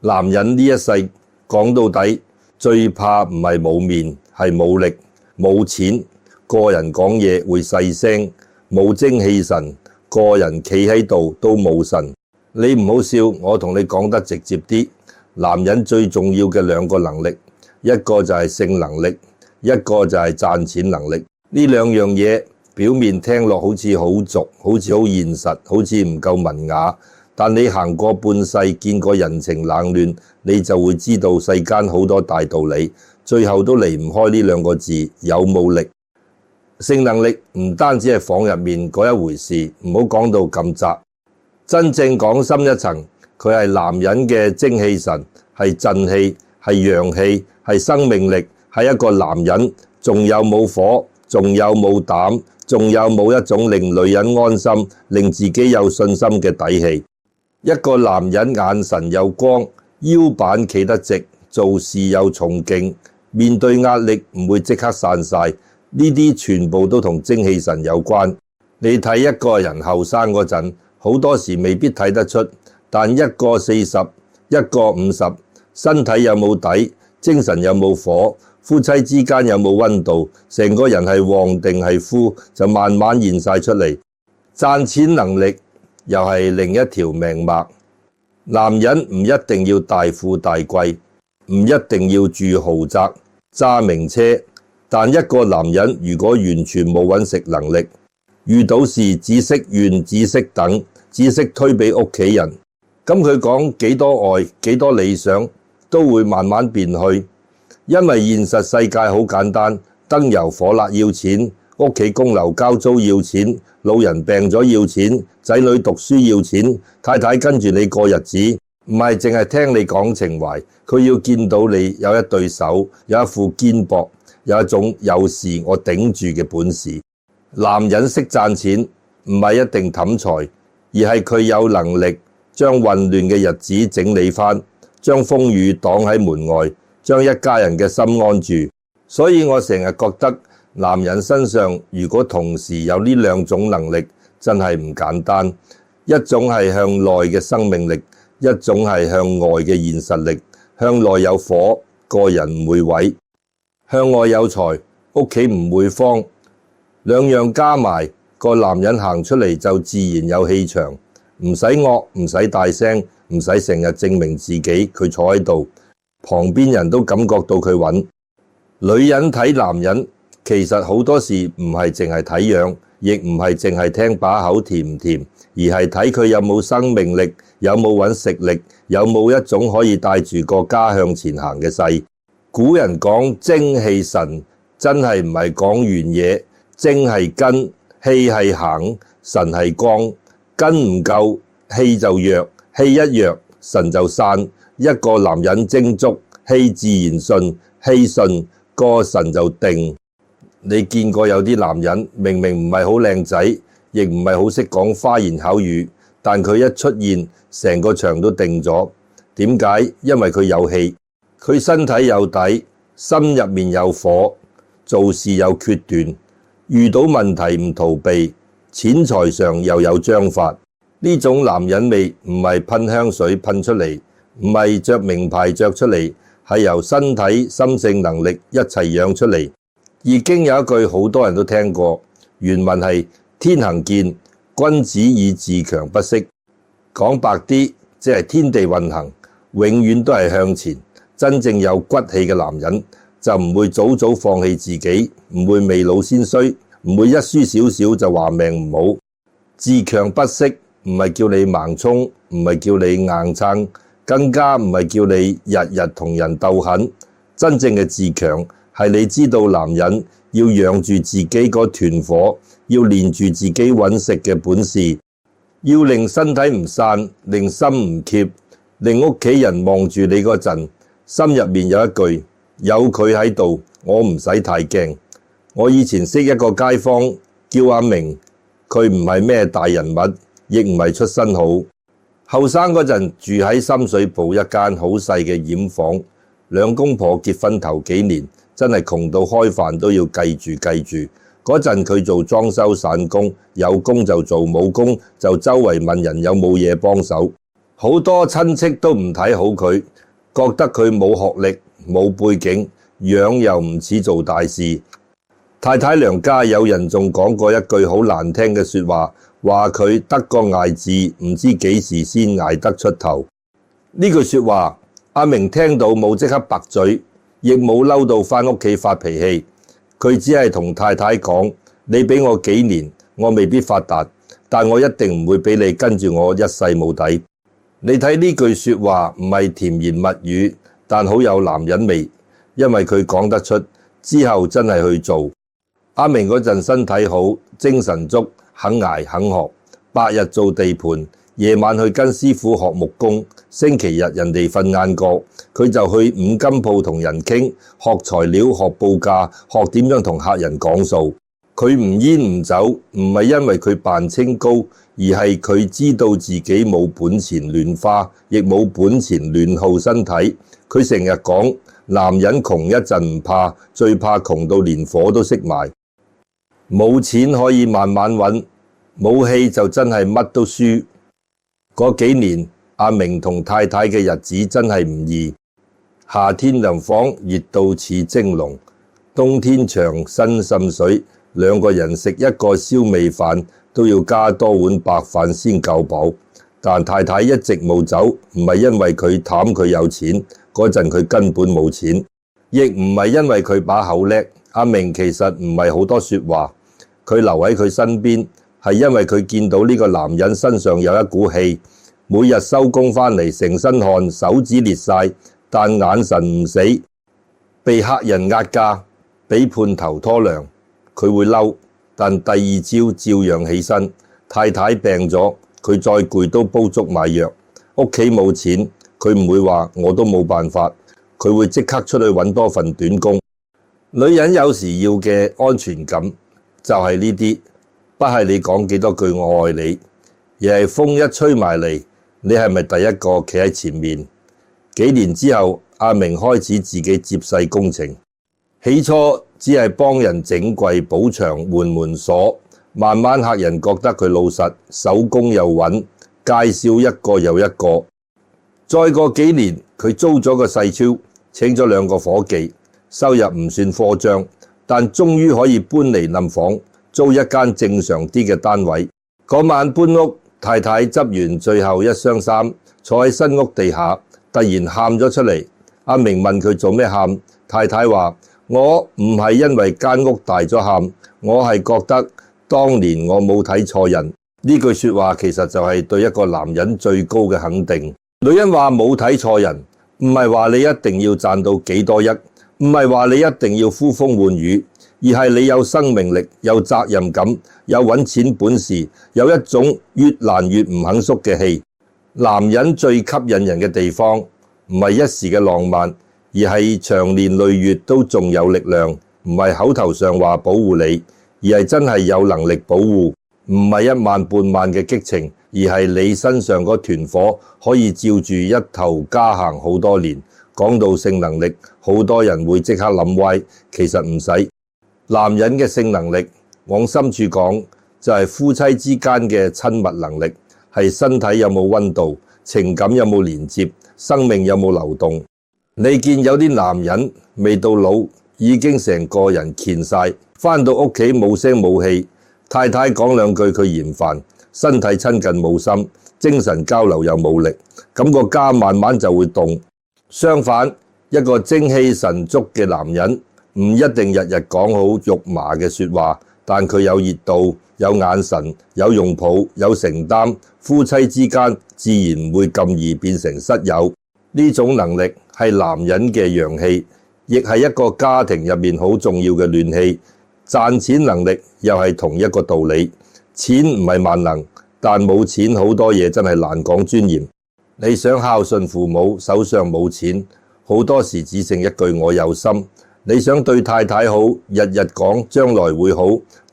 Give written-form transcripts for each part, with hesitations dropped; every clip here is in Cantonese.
男人呢一世講到底，最怕唔係冇面，係冇力、冇錢，個人講嘢會細聲，冇精氣神，個人企喺度都冇神。你唔好笑，我同你講得直接啲，男人最重要嘅兩個能力，一個就係性能力，一個就係賺錢能力。呢兩樣嘢表面聽落好似好俗，好似好現實，好似唔夠文雅。但你行過半世，見過人情冷暖，你就會知道世間好多大道理，最後都離唔開呢兩個字：有冇力。性能力唔單止係房入面嗰一回事，唔好講到咁窄。真正講深一層，佢係男人嘅精氣神，係振氣，係陽氣，係生命力，係一個男人仲有冇火，仲有冇膽，仲有冇一種令女人安心，令自己有信心嘅底氣。一個男人眼神有光，腰板企得直，做事有重勁，面對壓力唔會即刻散晒，呢啲全部都同精氣神有關。你睇一個人後生嗰陣，好多時未必睇得出，但一個40，一個50，身體有冇底，精神有冇火，夫妻之間有冇溫度，成個人係旺定係枯，就慢慢現晒出嚟。賺錢能力又係另一條命脈。男人唔一定要大富大貴，唔一定要住豪宅揸名車，但一個男人如果完全冇搵食能力，遇到事只識怨，只識等，只識推俾屋企人，咁佢講幾多愛幾多理想都會慢慢變虛，因為現實世界好簡單，燈油火蠟要錢，屋企供樓交租要錢，老人病咗要錢，仔女讀書要錢，太太跟住你過日子，唔係淨係聽你講情懷，佢要見到你有一對手，有一副肩膊，有一種有事我頂住嘅本事。男人識賺錢唔係一定氹財，而係佢有能力將混亂嘅日子整理返，將風雨擋喺門外，將一家人嘅心安住。所以我成日覺得男人身上如果同時有呢兩種能力，真係唔簡單。一種係向內嘅生命力，一種係向外嘅現實力。向內有火，個人唔會毀；向外有財，屋企唔會荒。兩樣加埋，個男人行出嚟就自然有氣場，唔使惡，唔使大聲，唔使成日證明自己。佢坐喺度，旁邊人都感覺到佢穩。女人睇男人，其實好多時唔係淨係睇樣，亦唔係淨係聽把口甜唔甜，而係睇佢有冇生命力，有冇搵食力，有冇一種可以帶住個家向前行嘅勢。古人講精氣神，真係唔係講完嘢。精係根，氣係行，神係光。根唔夠，氣就弱，氣一弱，神就散。一個男人精足，氣自然順，氣順，個神就定。你見過有啲男人明明唔係好靚仔，亦唔係好識講花言巧語，但佢一出現，成個場都定咗。點解？因為佢有氣，佢身體有底，心入面有火，做事有決斷。遇到問題唔逃避，錢財上又有章法。呢種男人味唔係噴香水噴出嚟，唔係着名牌着出嚟，係由身體心性能力一齊養出嚟。已經有一句好多人都聽過，原文係天行健，君子以自強不息。講白啲，即係天地運行，永遠都係向前。真正有骨氣嘅男人就唔會早早放棄自己，唔會未老先衰，唔會一輸少少就話命唔好。自強不息唔係叫你盲衝，唔係叫你硬撐，更加唔係叫你日日同人鬥狠。真正嘅自強係你知道男人要養住自己嗰團火，要練住自己揾食嘅本事，要令身體唔散，令心唔怯，令屋企人望住你嗰陣，心入面有一句：有佢喺度，我唔使太驚。我以前識一個街坊叫阿明，佢唔係咩大人物，亦唔係出身好。後生嗰陣住喺深水埗一間好細嘅掩房，兩公婆結婚頭幾年，真係窮到開飯都要計住。嗰陣佢做裝修散工，有工就做，冇工就周圍問人有冇嘢幫手。好多親戚都唔睇好佢，覺得佢冇學歷、冇背景，樣又唔似做大事。太太娘家有人仲講過一句好難聽嘅說話，話佢得個捱字，唔知幾時先捱得出頭。呢句說話，阿明聽到冇即刻駁嘴，亦冇嬲到返屋企發脾氣。佢只係同太太講：你俾我幾年，我未必發達，但我一定唔會俾你跟住我一世冇底。你睇呢句說話唔係甜言蜜語，但好有男人味，因為佢講得出，之後真係去做。阿明嗰陣身體好，精神足，肯捱肯學，白日做地盤，夜晚去跟師傅學木工，星期日人哋瞓晏覺，佢就去五金鋪同人傾，學材料，學報價，學點樣同客人講數。佢唔煙唔酒，唔係因為佢扮清高，而係佢知道自己冇本錢亂花，亦冇本錢亂耗身體。佢成日講，男人窮一陣唔怕，最怕窮到連火都熄埋。冇錢可以慢慢揾，冇氣就真係乜都輸。嗰幾年，阿明同太太嘅日子真係唔易。夏天涼房熱到似蒸籠，冬天長身滲水，兩個人食一個燒味飯都要加多碗白飯先夠飽。但太太一直冇走，唔係因為佢貪佢有錢，嗰陣佢根本冇錢，亦唔係因為佢把口叻。阿明其實唔係好多說話，佢留喺佢身邊係因為佢見到呢個男人身上有一股氣，每日收工返嚟成身汗，手指裂晒，但眼神唔死。被客人壓價，俾判頭拖糧，佢會嬲，但第二朝照樣起身。太太病咗，佢再攰都煲粥買藥。屋企冇錢，佢唔會話我都冇辦法，佢會即刻出去揾多份短工。女人有時要嘅安全感就係呢啲，不係你講幾多句我愛你，而係風一吹埋嚟，你係咪第一個企喺前面？幾年之後，阿明開始自己接細工程，起初只係幫人整櫃、補牆、換門鎖，慢慢客人覺得佢老實，手工又穩，介紹一個又一個。再過幾年，佢租咗個細超，請咗2個伙計。收入唔算誇張，但終於可以搬離冧房，租一間正常啲嘅單位。嗰晚搬屋，太太執完最後一箱衫，坐喺新屋地下，突然喊咗出嚟。阿明問佢做咩喊，太太話：我唔係因為間屋大咗喊，我係覺得當年我冇睇錯人。呢句說話其實就係對一個男人最高嘅肯定。女人話冇睇錯人，唔係話你一定要賺到幾多億，唔係話你一定要呼風喚雨，而係你有生命力、有責任感、有揾錢本事，有一種越難越唔肯縮嘅氣。男人最吸引人嘅地方，唔係一時嘅浪漫，而係長年累月都仲有力量。唔係口頭上話保護你，而係真係有能力保護。唔係1萬半萬嘅激情，而係你身上嗰團火可以照住一頭家行好多年。講到性能力，好多人會即刻諗歪，其實唔使。男人嘅性能力，往深處講，就係夫妻之間嘅親密能力，係身體有冇溫度，情感有冇連接，生命有冇流動。你見有啲男人未到老，已經成個人攰晒，返到屋企冇聲冇氣，太太講2句佢嫌煩，身體親近冇心，精神交流又冇力，咁個家慢慢就會凍。相反，一個精氣神足嘅男人唔一定日日講好肉麻嘅說話，但佢有熱度、有眼神、有擁抱、有承擔，夫妻之間自然唔會咁易變成室友。呢種能力係男人嘅陽氣，亦係一個家庭入面好重要嘅暖氣。賺錢能力又係同一個道理，錢唔係萬能，但冇錢好多嘢真係難講尊嚴。你想孝順父母，手上冇錢，好多時只剩一句我有心。你想對太太好，日日講將來會好，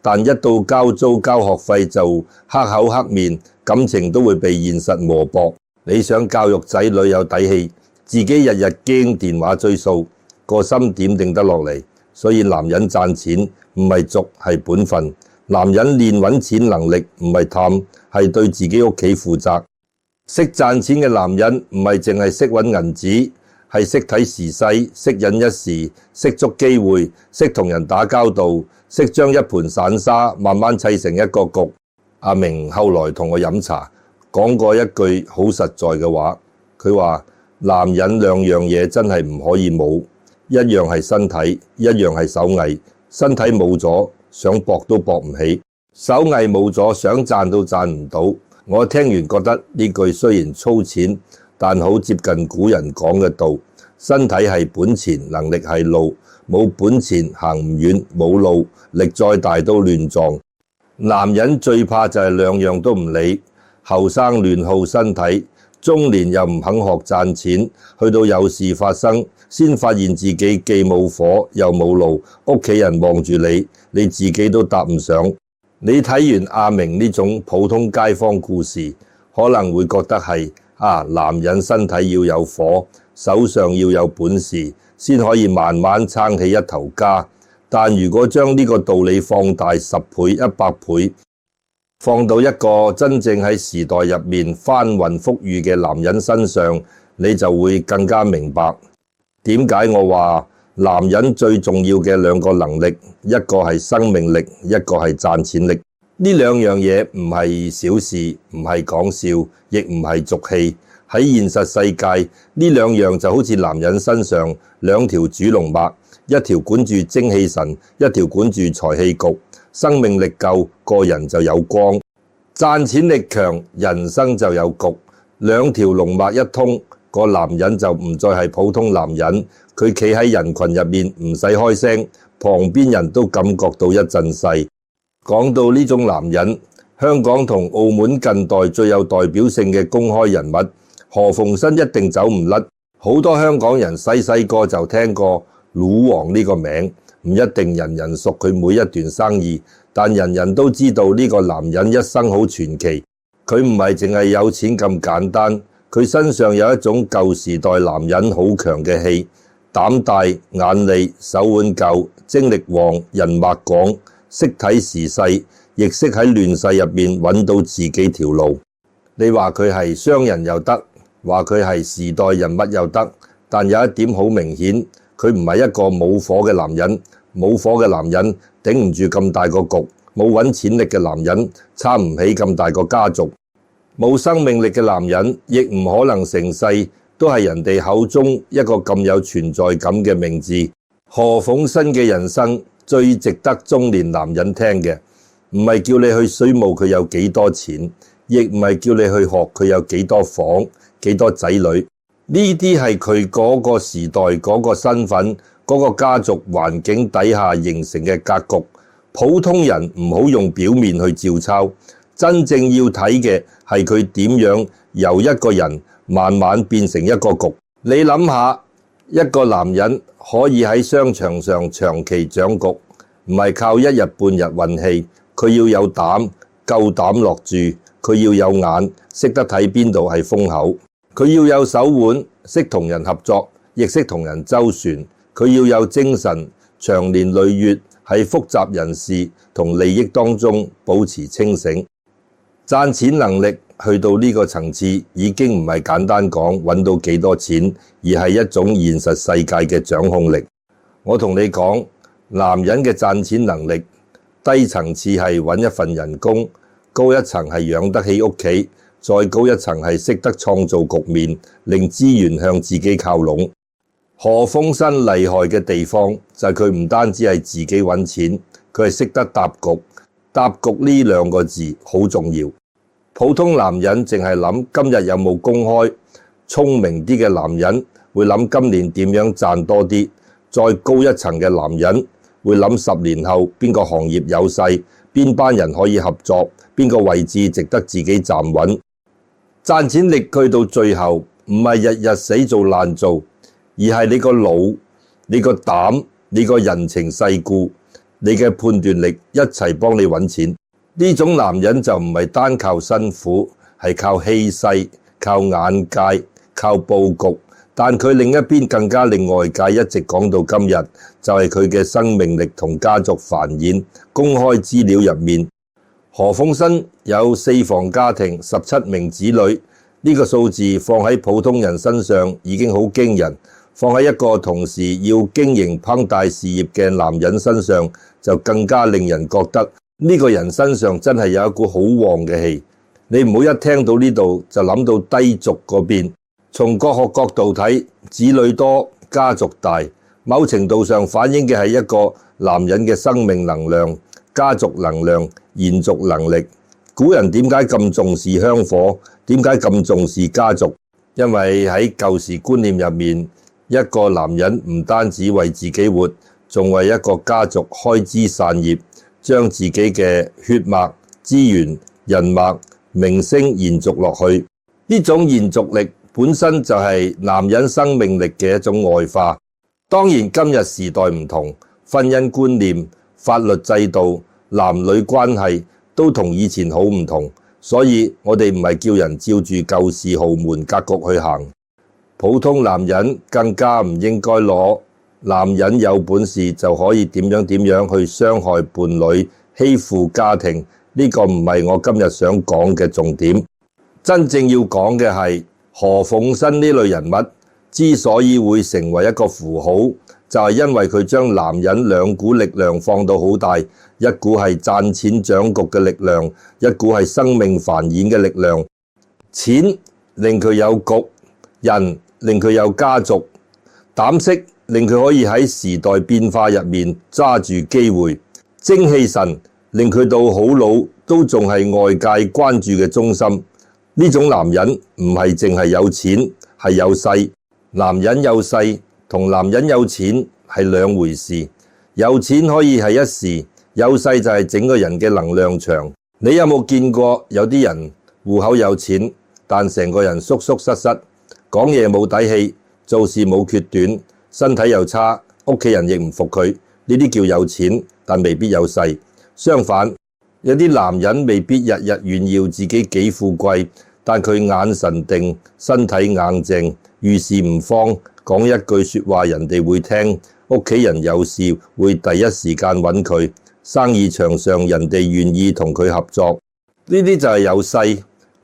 但一到交租交學費就黑口黑面，感情都會被現實磨薄。你想教育仔女有底氣，自己日日驚電話追數，個心點定得落嚟？所以男人賺錢唔係俗，係本分。男人練揾錢能力唔係貪，係對自己屋企負責。識賺錢嘅男人唔係淨係識揾銀紙，係識睇時勢，識忍一時，識捉機會，識同人打交道，識將一盤散沙慢慢砌成一個局。阿明後來同我飲茶，講過一句好實在嘅話，佢話男人兩樣嘢真係唔可以冇，一樣係身體，一樣係手藝。身體冇咗，想搏都搏唔起；手藝冇咗，想賺都賺唔到。我聽完覺得呢句雖然粗淺，但好接近古人講嘅道：身體係本錢，能力係路。冇本錢行唔遠，冇路力再大都亂撞。男人最怕就係兩樣都唔理，後生亂耗身體，中年又唔肯學賺錢，去到有事發生，先發現自己既冇火又冇路，屋企人望住你，你自己都搭唔上。你睇完阿明呢種普通街坊故事，可能會覺得係男人身體要有火，手上要有本事，先可以慢慢撐起一頭家。但如果將呢個道理放大10倍、100倍，放到一個真正喺時代入面翻雲覆雨嘅男人身上，你就會更加明白點解我話男人最重要嘅兩個能力，一個係生命力，一個係賺錢力。呢兩樣嘢唔係小事，唔係講笑，亦唔係俗氣。喺現實世界，呢兩樣就好似男人身上兩條主龍脈，一條管住精氣神，一條管住財氣局。生命力夠，個人就有光；賺錢力強，人生就有局。兩條龍脈一通，個男人就唔再係普通男人。佢企喺人群入面唔使開聲，旁邊人都感覺到一陣勢。講到呢種男人，香港同澳門近代最有代表性嘅公開人物何鳳新一定走唔甩。好多香港人細個就聽過賭王呢個名，唔一定人人熟佢每一段生意，但人人都知道呢個男人一生好傳奇。佢唔係淨係有錢咁簡單，佢身上有一種舊時代男人好強嘅氣，膽大、眼利、手腕夠、精力旺、人脈廣，識睇時勢，亦識喺亂世入面揾到自己條路。你話佢係商人又得，話佢係時代人物又得，但有一點好明顯，佢唔係一個冇火嘅男人。冇火嘅男人頂唔住咁大個局，冇揾錢力嘅男人撐唔起咁大個家族，冇生命力嘅男人亦唔可能成世都係人哋口中一個咁有存在感嘅名字。何鳳新嘅人生最值得中年男人聽嘅，唔係叫你去水務佢有幾多錢，亦唔係叫你去學佢有幾多房、幾多仔女。呢啲係佢嗰個時代、嗰個身份、嗰個家族環境底下形成嘅格局。普通人唔好用表面去照抄，真正要睇嘅係佢點樣由一個人慢慢變成一個局。你諗下，一個男人可以喺商場上長期掌局，唔係靠一日半日運氣，佢要有膽，夠膽落注，佢要有眼，識得睇邊度係風口，佢要有手腕，識同人合作，亦識同人周旋，佢要有精神，長年累月喺複雜人事同利益當中保持清醒。賺錢能力去到呢個層次，已經唔係簡單講揾到幾多錢，而係一種現實世界嘅掌控力。我同你講，男人嘅賺錢能力低層次係揾一份人工，高一層係養得起屋企，再高一層係識得創造局面，令資源向自己靠攏。何鳳新厲害嘅地方就係佢唔單止係自己揾錢，佢係識得搭局。搭局呢兩個字好重要。普通男人淨係諗今日有冇公開，聰明啲嘅男人會諗今年點樣賺多啲，再高一層嘅男人會諗10年後邊個行業有勢，邊班人可以合作，邊個位置值得自己站穩。賺錢力去到最後唔係日日死做爛做，而係你個腦、你個膽、你個人情世故、你嘅判斷力一齊幫你揾錢。呢種男人就唔係單靠辛苦，係靠氣勢、靠眼界、靠佈局。但佢另一邊更加令外界一直講到今日，就係佢嘅生命力同家族繁衍。公開資料入面，何鳳新有4房家庭、17名子女，呢個數字放喺普通人身上已經好驚人，放喺一個同時要經營烹大事業嘅男人身上就更加令人覺得呢個人身上真係有一股好旺嘅氣。你唔好一聽到呢度就諗到低俗嗰邊。從國學角度睇，子女多，家族大，某程度上反映嘅係一個男人嘅生命能量、家族能量、延續能力。古人點解咁重視香火？點解咁重視家族？因為喺舊時觀念入面，一個男人唔單止為自己活，仲為一個家族開枝散葉，將自己嘅血脈、資源、人脈、名聲延續落去。呢種延續力本身就係男人生命力嘅一種外化。當然今日時代唔同，婚姻觀念、法律制度、男女關係都同以前好唔同，所以我哋唔係叫人照住舊時豪門格局去行。普通男人更加唔應該攞男人有本事就可以點樣去傷害伴侶、欺負家庭。呢個唔係我今日想講嘅重點。真正要講嘅係何鳳燊呢類人物之所以會成為一個符號，就係因為佢將男人兩股力量放到好大，一股係賺錢掌局嘅力量，一股係生命繁衍嘅力量。錢令佢有局，人令佢有家族，膽識令佢可以喺時代變化入面揸住機會，精氣神令佢到好老都仲係外界關注嘅中心。呢種男人唔係淨係有錢，係有勢。男人有勢同男人有錢係兩回事。有錢可以係一時，有勢就係整個人嘅能量場。你有冇見過有啲人戶口有錢，但成個人縮縮失失，講嘢冇底氣，做事冇決斷，身體又差，屋企人亦唔服佢？呢啲叫有錢，但未必有勢。相反，有啲男人未必日日炫耀自己幾富貴，但佢眼神定，身體硬淨，遇事唔慌，講一句說話人哋會聽，屋企人有事會第一時間揾佢，生意場上人哋願意同佢合作。呢啲就係有勢。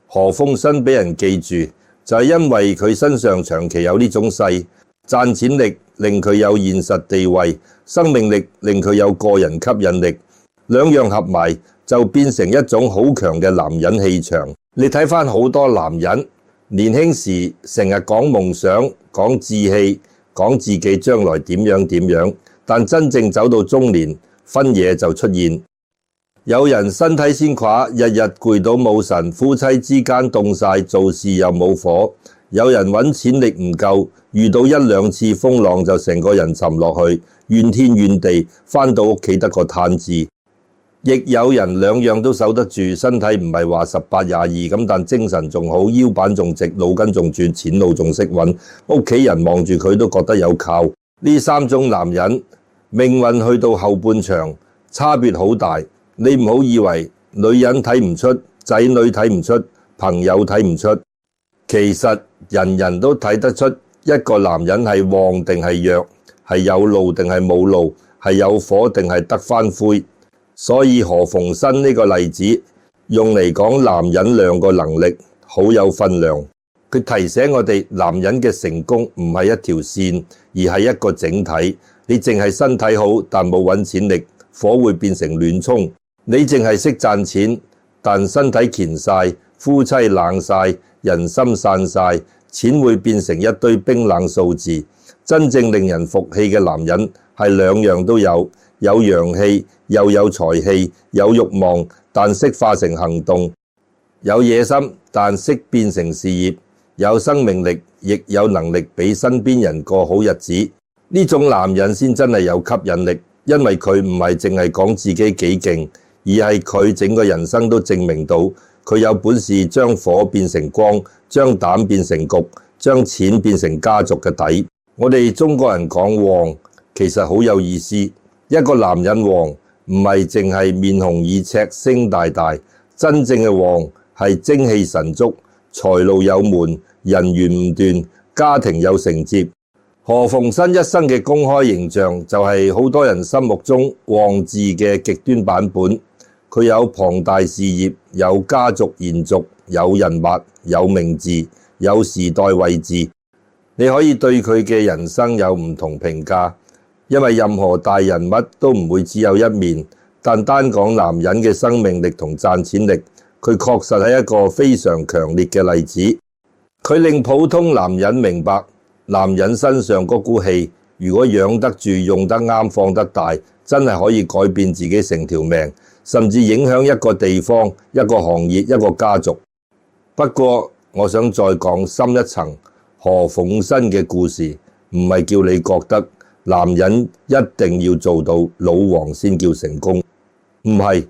何鳳燊俾人記住，就係因為佢身上長期有呢種勢，賺錢力令佢有現實地位，生命力令佢有個人吸引力，兩樣合埋就變成一種好強嘅男人氣場。你睇返好多男人年輕時成日講夢想、講志氣、講自己將來點樣，但真正走到中年，分野就出現。有人身體先垮，日日攰到冇神，夫妻之間凍晒，做事又冇火。有人揾錢力唔夠，遇到一兩次風浪就成個人沉落去，怨天怨地，返到屋企得個嘆字。亦有人兩樣都守得住，身體唔係話18、22咁，但精神仲好，腰板仲直，腦筋仲轉，錢路仲識揾，屋企人望住佢都覺得有靠。呢三種男人命運去到後半場差別好大。你唔好以為女人睇唔出，仔女睇唔出，朋友睇唔出，其實人人都睇得出一個男人係旺定係弱，係有路定係冇路，係有火定係得返灰。所以何鳳燊呢個例子用嚟講男人兩個能力好有分量。佢提醒我哋，男人嘅成功唔係一條線，而係一個整體。你淨係身體好，但冇揾錢力，火會變成亂沖。你淨係識賺錢，但身體乾晒，夫妻冷晒，人心散晒，錢會變成一堆冰冷數字。真正令人服氣嘅男人係兩樣都有，有陽氣，又有財氣，有慾望，但識化成行動，有野心，但識變成事業，有生命力，亦有能力俾身邊人過好日子。呢種男人先真係有吸引力，因為佢唔係淨係講自己幾勁，而係佢整個人生都證明到佢有本事將火變成光，將膽變成局，將錢變成家族嘅底。我哋中國人講旺，其實好有意思。一個男人旺唔係淨係面紅耳赤、聲大大，真正嘅旺係精氣神足，財路有門，人緣唔斷，家庭有承接。何鳳燊一生嘅公開形象就係好多人心目中旺字嘅極端版本。佢有龐大事業，有家族延續，有人物、有名字、有時代位置。你可以對佢嘅人生有唔同評價，因為任何大人物都唔會只有一面。但單講男人嘅生命力同賺錢力，佢確實係一個非常強烈嘅例子。佢令普通男人明白，男人身上嗰股氣，如果養得住、用得啱、放得大，真係可以改變自己成條命，甚至影響一個地方、一個行業、一個家族。不過，我想再講深一層，何鳳新嘅故事唔係叫你覺得男人一定要做到老王先叫成功，唔係。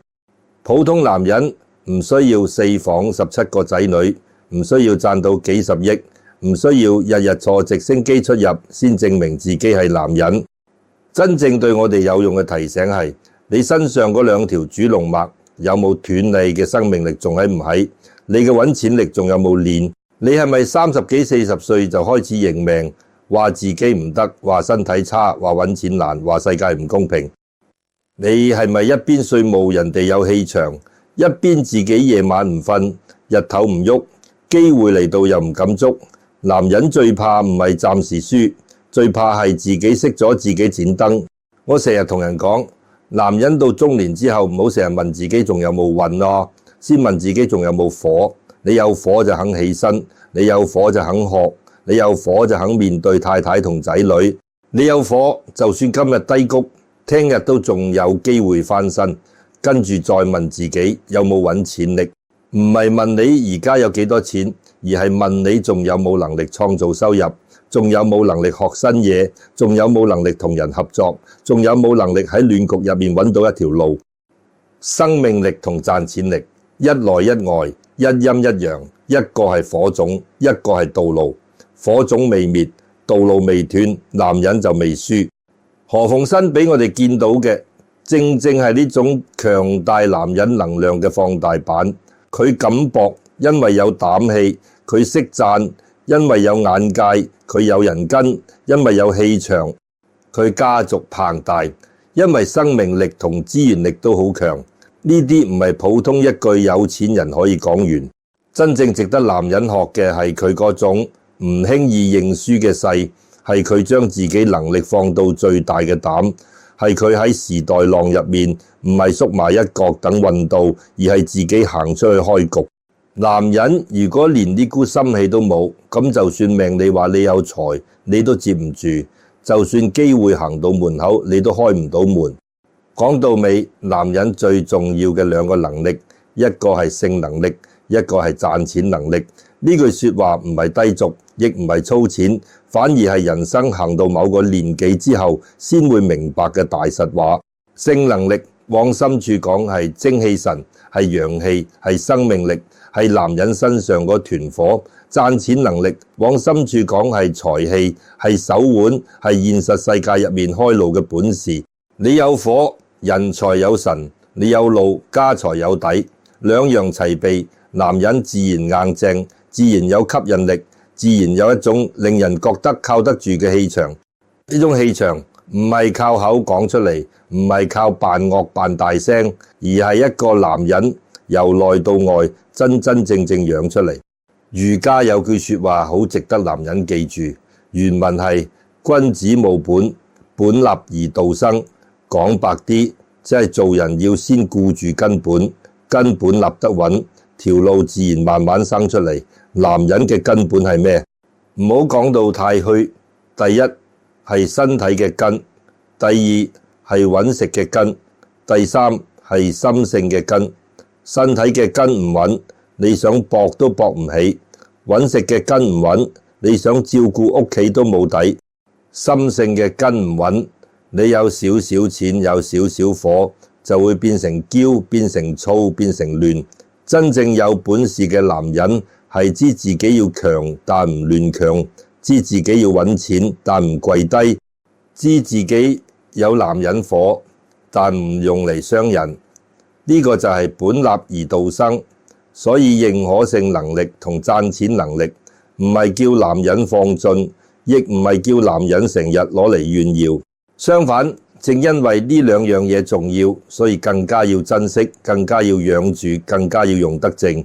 普通男人唔需要4房17個仔女，唔需要賺到幾十億，唔需要日日坐直升機出入先證明自己係男人。真正對我哋有用嘅提醒係，你身上嗰2條主龍脈有冇斷你嘅生命力仲喺唔喺？你嘅揾錢力仲有冇練？你係咪30幾40歲就開始認命，話自己唔得，話身體差，話揾錢難，話世界唔公平？你係咪一邊羨慕人哋有氣場，一邊自己夜晚唔瞓，日頭唔喐，機會嚟到又唔敢捉？男人最怕唔係暫時輸，最怕係自己熄咗自己盞燈。我成日同人講，男人到中年之後，唔好成日問自己仲有冇運咯，先問自己仲有冇火。你有火就肯起身，你有火就肯學，你有火就肯面對太太同仔女。你有火，就算今日低谷，聽日都仲有機會翻身。跟住再問自己有冇揾錢力，唔係問你而家有幾多錢，而係問你仲有冇能力創造收入，仲有冇能力學新嘢，仲有冇能力同人合作，仲有冇能力喺亂局入面揾到一條路。生命力同賺錢力一內一外，一陰一陽，一個係火種，一個係道路。火種未滅，道路未斷，男人就未輸。何鳳新俾我哋見到嘅，正正係呢種強大男人能量嘅放大版。佢敢搏，因為有膽氣；佢識賺，因為有眼界；佢有人跟，因為有氣場；佢家族龐大，因為生命力同資源力都好強。呢啲唔係普通一句有錢人可以講完。真正值得男人學嘅係佢嗰種唔輕易認輸嘅勢，係佢將自己能力放到最大嘅膽，係佢喺時代浪入面唔係縮埋一角等運到，而係自己行出去開局。男人如果連呢股心氣都冇，咁就算命你話你有財，你都接唔住；就算機會行到門口，你都開唔到門。講到尾，男人最重要嘅2個能力，一個係性能力，一個係賺錢能力。呢句說話唔係低俗，亦唔係粗淺，反而係人生行到某個年紀之後先會明白嘅大實話。性能力往深處講係精氣神，係陽氣，係生命力，係男人身上嗰團火。賺錢能力往深處講係財氣，係手腕，係現實世界入面開路嘅本事。你有火，人財有神；你有路，家財有底。2樣齊備，男人自然硬淨，自然有吸引力，自然有一種令人覺得靠得住嘅氣場。呢種氣場唔係靠口講出嚟，唔係靠扮惡扮大聲，而係一個男人由內到外真真正正養出嚟。儒家有句說話好值得男人記住，原文係君子務本，本立而道生。講白啲，即係做人要先顧住根本，根本立得穩，條路自然慢慢生出嚟。男人嘅根本係咩？唔好講到太虛。第一係身體嘅根，第二係揾食嘅根，第三係心性嘅根。身體嘅根唔穩，你想搏都搏唔起；揾食嘅根唔穩，你想照顧屋企都冇底；心性嘅根唔穩，你有少少錢，有少少火，就會變成驕，變成躁，變成亂。真正有本事嘅男人係知自己要強，但唔亂強；知自己要揾錢，但唔跪低；知自己有男人火，但唔用嚟傷人。呢個就係本立而道生。所以認可性能力同賺錢能力唔係叫男人放進，亦唔係叫男人成日攞嚟炫耀。相反，正因為呢2樣嘢重要，所以更加要珍惜，更加要養住，更加要用得正。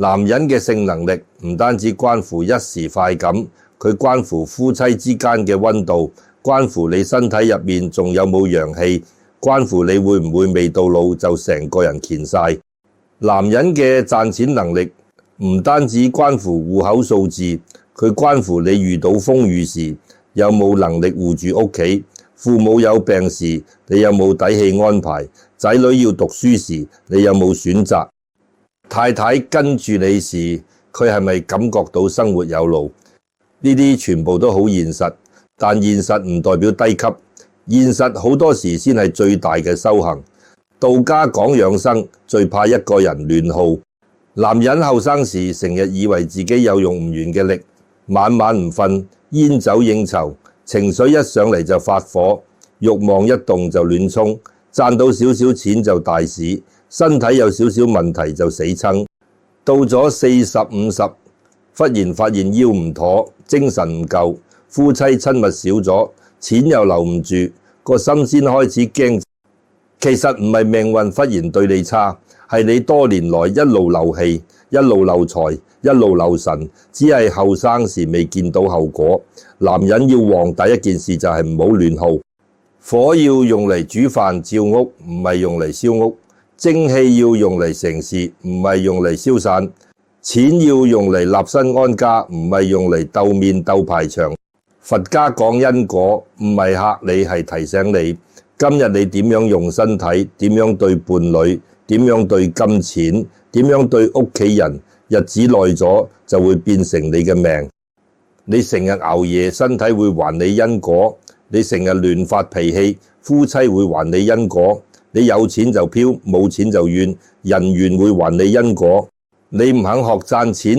男人嘅性能力唔單止關乎一時快感，佢關乎夫妻之間嘅溫度，關乎你身體入面仲有冇陽氣，關乎你會唔會未到老就成個人乾晒。男人嘅賺錢能力唔單止關乎戶口數字，佢關乎你遇到風雨時有冇能力護住屋企，父母有病時你有冇底氣安排，仔女要讀書時你有冇選擇，太太跟住你時佢係咪感覺到生活有路？呢啲全部都好現實，但現實唔代表低級，現實好多時先係最大嘅修行。道家講養生，最怕一個人亂耗。男人後生時成日以為自己有用唔完嘅力，晚晚唔瞓，煙酒應酬，情緒一上嚟就發火，慾望一動就亂衝，賺到少少錢就大使，身體有少少問題就死撐。到咗40、50，忽然發現腰唔妥，精神唔夠，夫妻親密少咗，錢又留唔住，個心先開始驚。其實唔係命運忽然對你差，係你多年來一路漏氣，一路漏財，一路漏神，只係後生時未見到後果。男人要旺，第一件事就係唔好亂耗。火要用嚟煮飯照屋，唔係用嚟燒屋；精氣要用嚟成事，唔係用嚟消散；錢要用嚟立身安家，唔係用嚟鬥面鬥排場。佛家講因果，唔係嚇你，係提醒你。今日你點樣用身體，點樣對伴侶，點樣對金錢，點樣對屋企人，日子耐咗就會變成你嘅命。你成日熬夜，身體會還你因果；你成日亂發脾氣，夫妻會還你因果；你有錢就飄，冇錢就怨，人緣會還你因果。你唔肯學賺錢，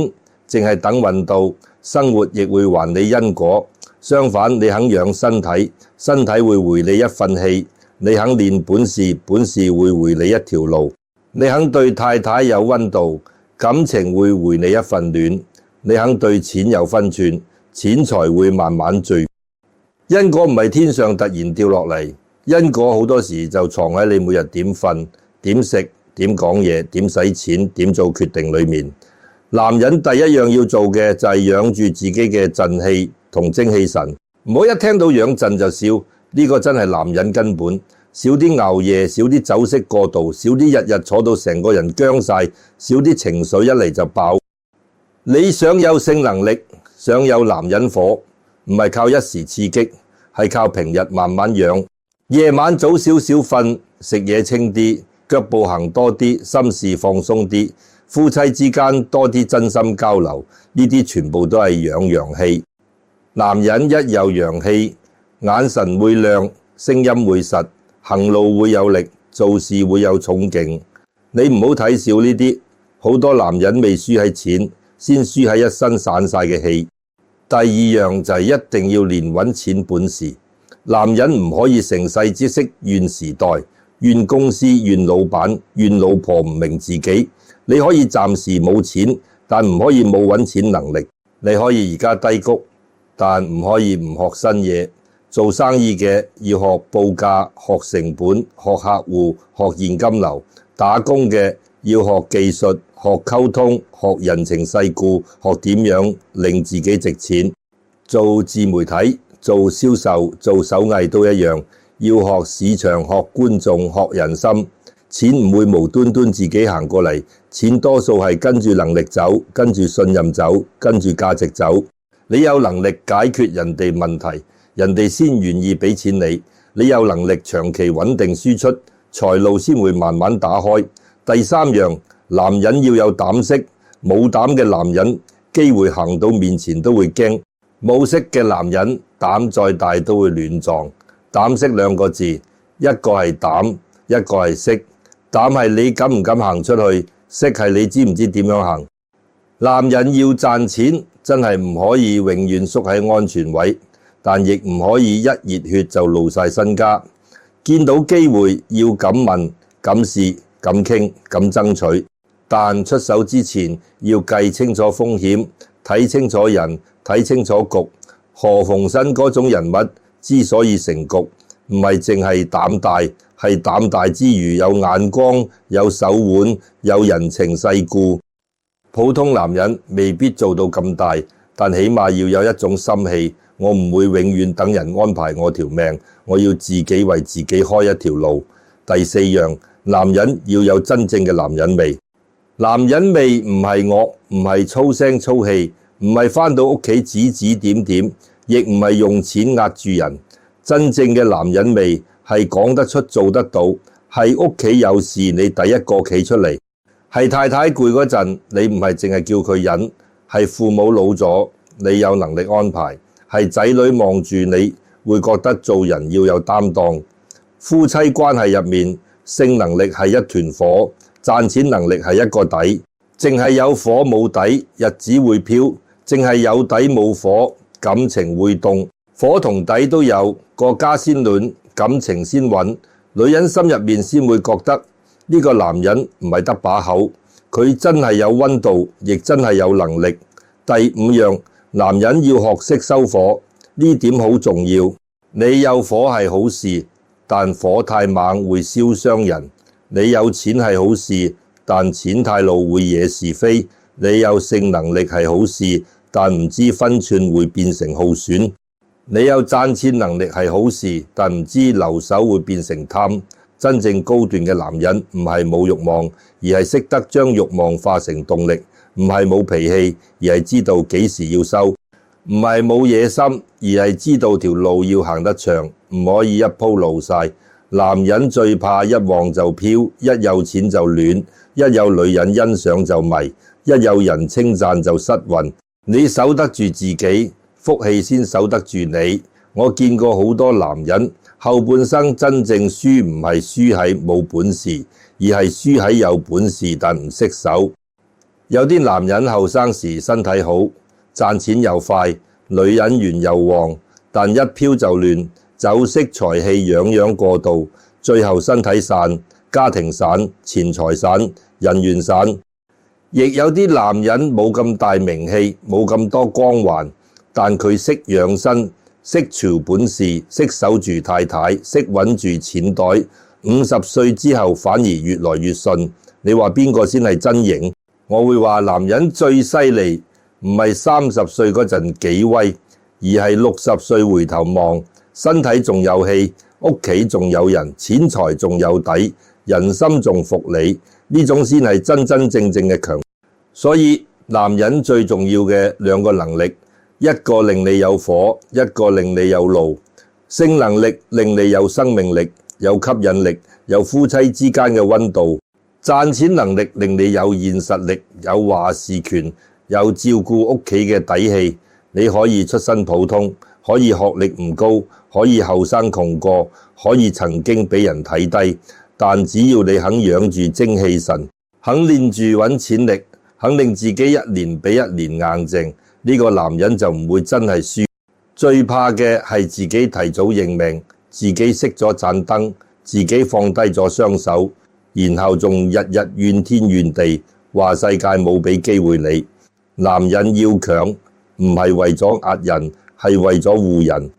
淨係等運到，生活亦會還你因果。相反，你肯養身體，身體會回你一份氣；你肯練本事，本事會回你一條路；你肯對太太有溫度，感情會回你一份暖；你肯對錢有分寸，錢財會慢慢聚。因果唔係天上突然掉落嚟，因果好多時就藏喺你每日點瞓、點食、點講嘢、點使錢、點做決定裏面。男人第一樣要做嘅就係養住自己嘅腎氣同精氣神，唔好一聽到養腎就笑，呢個真係男人根本。少啲熬夜，少啲酒色過度，少啲日日坐到成個人僵晒，少啲情緒一嚟就爆。你想有性能力，想有男人火，唔係靠一時刺激，係靠平日慢慢養。夜晚早少少瞓，食嘢清啲，腳步行多啲，心事放鬆啲，夫妻之間多啲真心交流，呢啲全部都係養陽氣。男人一有陽氣，眼神會亮，聲音會實，行路會有力，做事會有衝勁。你唔好睇小呢啲，好多男人未輸喺錢，先輸喺一身散晒嘅氣。第二樣就係一定要練揾錢本事。男人唔可以成世只識怨時代、怨公司、怨老闆、怨老婆唔明自己。你可以暫時冇錢，但唔可以冇揾錢能力。你可以而家低谷，但唔可以唔學新嘢。做生意嘅要學報價、學成本、學客戶、學現金流；打工嘅要學技術、學溝通、學人情世故、學點樣令自己值錢。做自媒體、做銷售、做手藝都一樣，要學市場、學觀眾、學人心。錢唔會無端端自己行過嚟，錢多數係跟住能力走，跟住信任走，跟住價值走。你有能力解決人哋問題，人哋先願意俾錢你。你有能力長期穩定輸出，財路先會慢慢打開。第三樣，男人要有膽識，冇膽嘅男人機會行到面前都會驚，冇識嘅男人膽再大都會亂撞。膽識兩個字，一個係膽，一個係識。膽係你敢唔敢行出去，識係你知唔知點樣行。男人要賺錢，真係唔可以永遠縮喺安全位，但亦唔可以一熱血就露晒身家。見到機會要敢問、敢試、敢傾、敢爭取，但出手之前要計清楚風險，睇清楚人，睇清楚局。何鴻燊嗰種人物之所以成局，唔係淨係膽大，係膽大之餘有眼光、有手腕、有人情世故。普通男人未必做到咁大，但起碼要有一種心氣，我唔會永遠等人安排我條命，我要自己為自己開一條路。第四樣，男人要有真正嘅男人味。男人味唔係惡，唔係粗聲粗氣，唔係返到屋企指指點點，亦唔係用錢壓住人。真正嘅男人味係講得出做得到，係屋企有事你第一個企出嚟，係太太攰嗰陣你唔係淨係叫佢忍，係父母老咗你有能力安排，係仔女望住你會覺得做人要有擔當。夫妻關係入面，性能力係一團火，賺錢能力係一個底。淨係有火冇底，日子會飄；淨係有底冇火，感情會凍。火同底都有，個家先暖，感情先穩。女人心入面先會覺得呢個男人唔係得把口，佢真係有溫度，亦真係有能力。第五樣，男人要學識收火，呢點好重要。你有火係好事，但火太猛會燒傷人。你有錢係好事，但錢太露會惹是非。你有性能力係好事，但唔知分寸會變成耗損。你有賺錢能力係好事，但唔知留守會變成貪。真正高段嘅男人唔係冇慾望，而係識得將慾望化成動力；唔係冇脾氣，而係知道幾時要收；唔係冇野心，而係知道條路要行得長，唔可以一鋪路晒。男人最怕一旺就飄，一有錢就亂，一有女人欣賞就迷，一有人稱讚就失魂。你守得住自己，福氣先守得住你。我見過好多男人後半生真正輸唔係輸喺冇本事，而係輸喺有本事但唔識守。有啲男人後生時身體好，賺錢又快，女人緣又旺，但一飄就亂，酒色財氣樣樣過度，最後身體散，家庭散，錢財散，人緣散。亦有啲男人冇咁大名氣，冇咁多光環，但佢識養生，識潮本事，識守住太太，識穩住錢袋。50歲之後反而越來越順。你話邊個先係真型？我會話男人最犀利，唔係30歲嗰陣幾威，而係60歲回頭望，身體仲有氣，屋企仲有人，錢財仲有底，人心仲服你，呢種先係真真正正嘅強。所以男人最重要嘅兩個能力，一個令你有火，一個令你有路。性能力令你有生命力，有吸引力，有夫妻之間嘅溫度。賺錢能力令你有現實力，有話事權，有照顧屋企嘅底氣。你可以出身普通，可以學歷唔高，可以後生窮過，可以曾經俾人睇低，但只要你肯養住精氣神，肯練住揾錢力，肯令自己一年比一年硬淨，呢個男人就唔會真係輸。最怕嘅係自己提早認命，自己熄咗盞燈，自己放低咗雙手，然後仲日日怨天怨地，話世界冇俾機會你。男人要強，唔係為咗壓人，係為咗護人。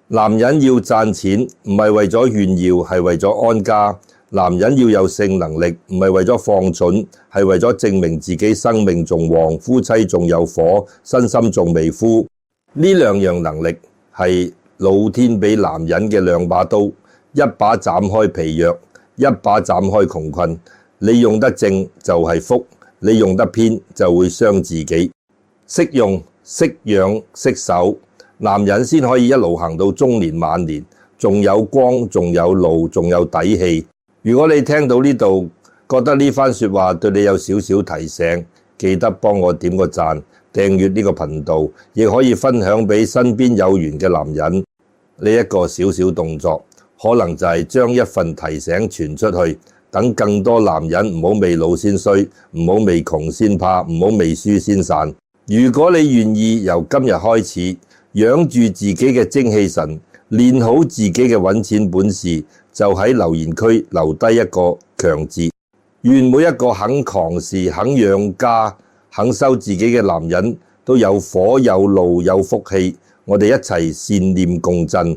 男人要賺錢，唔係為咗炫耀，係為咗安家。男人要有性能力，唔係為咗放蠢，係為咗證明自己生命仲旺，夫妻仲有火，身心仲未枯。呢兩樣能力係老天俾男人嘅兩把刀，一把斬開疲弱，一把斬開窮困。你用得正就係福，你用得偏就會傷自己。識用、識養、識守，男人先可以一路行到中年晚年，仲有光，仲有路，仲有底氣。如果你聽到呢度，覺得呢番說話對你有少少提醒，記得幫我點個讚，訂閱呢個頻道，亦可以分享俾身邊有緣嘅男人。呢一個小小動作，可能就係將一份提醒傳出去，等更多男人唔好未老先衰，唔好未窮先怕，唔好未輸先散。如果你願意由今日開始，養住自己嘅精氣神，練好自己嘅揾錢本事，就喺留言區留低一個強字。願每一個肯扛事、肯養家、肯收自己嘅男人都有火有路有福氣。我哋一齊善念共振。